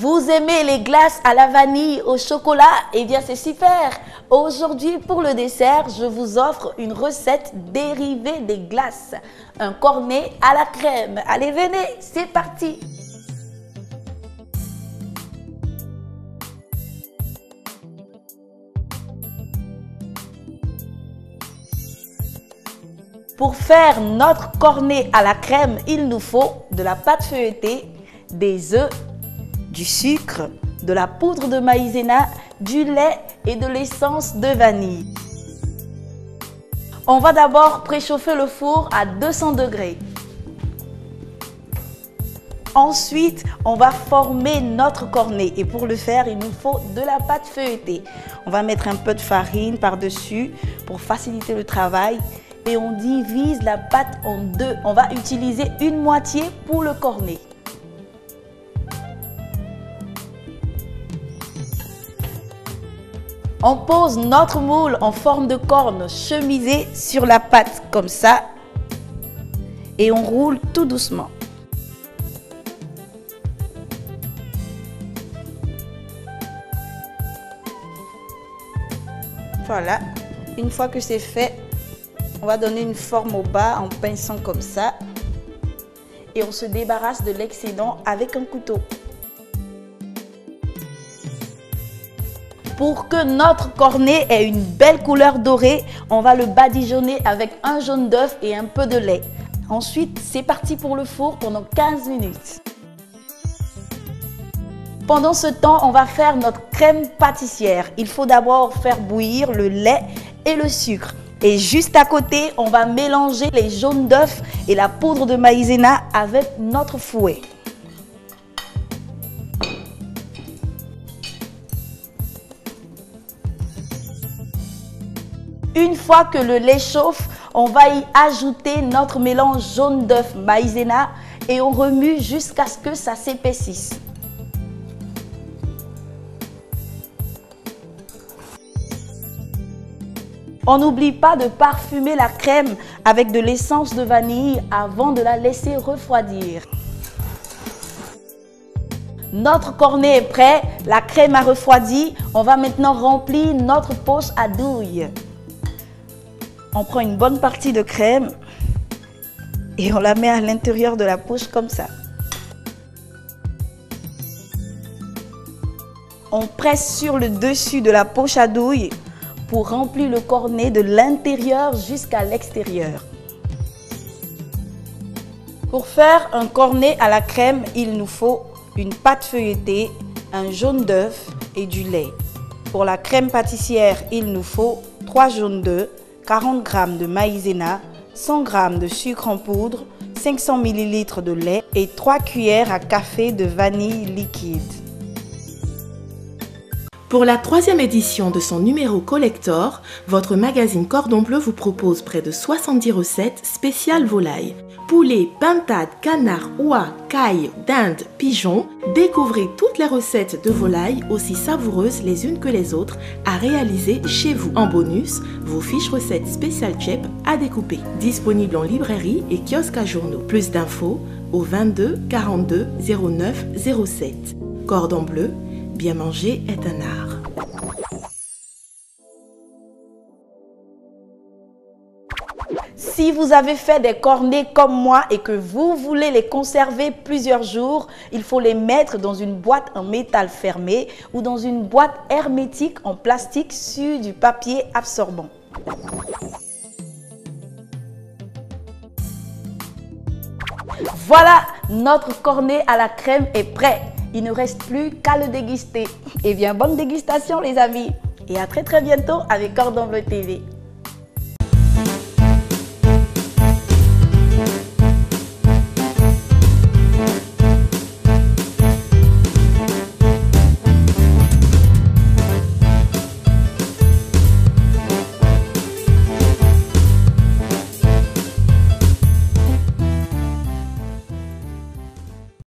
Vous aimez les glaces à la vanille, au chocolat? Eh bien, c'est super! Aujourd'hui, pour le dessert, je vous offre une recette dérivée des glaces. Un cornet à la crème. Allez, venez, c'est parti! Pour faire notre cornet à la crème, il nous faut de la pâte feuilletée, des œufs, du sucre, de la poudre de maïzena, du lait et de l'essence de vanille. On va d'abord préchauffer le four à 200 degrés. Ensuite, on va former notre cornet et pour le faire, il nous faut de la pâte feuilletée. On va mettre un peu de farine par-dessus pour faciliter le travail. Et on divise la pâte en deux. On va utiliser une moitié pour le cornet. On pose notre moule en forme de corne chemisée sur la pâte comme ça. Et on roule tout doucement. Voilà, une fois que c'est fait, on va donner une forme au bas en pinçant comme ça et on se débarrasse de l'excédent avec un couteau. Pour que notre cornet ait une belle couleur dorée, on va le badigeonner avec un jaune d'œuf et un peu de lait. Ensuite, c'est parti pour le four pendant 15 minutes. Pendant ce temps, on va faire notre crème pâtissière. Il faut d'abord faire bouillir le lait et le sucre. Et juste à côté, on va mélanger les jaunes d'œufs et la poudre de maïzena avec notre fouet. Une fois que le lait chauffe, on va y ajouter notre mélange jaune d'œuf maïzena et on remue jusqu'à ce que ça s'épaississe. On n'oublie pas de parfumer la crème avec de l'essence de vanille avant de la laisser refroidir. Notre cornet est prêt, la crème a refroidi. On va maintenant remplir notre poche à douille. On prend une bonne partie de crème et on la met à l'intérieur de la poche comme ça. On presse sur le dessus de la poche à douille pour remplir le cornet de l'intérieur jusqu'à l'extérieur. Pour faire un cornet à la crème, il nous faut une pâte feuilletée, un jaune d'œuf et du lait. Pour la crème pâtissière, il nous faut 3 jaunes d'œufs, 40 g de maïzena, 100 g de sucre en poudre, 500 ml de lait et 3 cuillères à café de vanille liquide. Pour la 3e édition de son numéro collector, votre magazine Cordon Bleu vous propose près de 70 recettes spéciales volailles. Poulet, pintade, canard, oie, caille, dinde, pigeon, découvrez toutes les recettes de volailles aussi savoureuses les unes que les autres à réaliser chez vous. En bonus, vos fiches recettes spéciales Chep à découper. Disponibles en librairie et kiosque à journaux. Plus d'infos au 22 42 09 07. Cordon Bleu, bien manger est un art. Si vous avez fait des cornets comme moi et que vous voulez les conserver plusieurs jours, il faut les mettre dans une boîte en métal fermé ou dans une boîte hermétique en plastique sur du papier absorbant. Voilà, notre cornet à la crème est prêt. Il ne reste plus qu'à le déguster. Eh bien, bonne dégustation les amis et à très bientôt avec Cordon Bleu TV.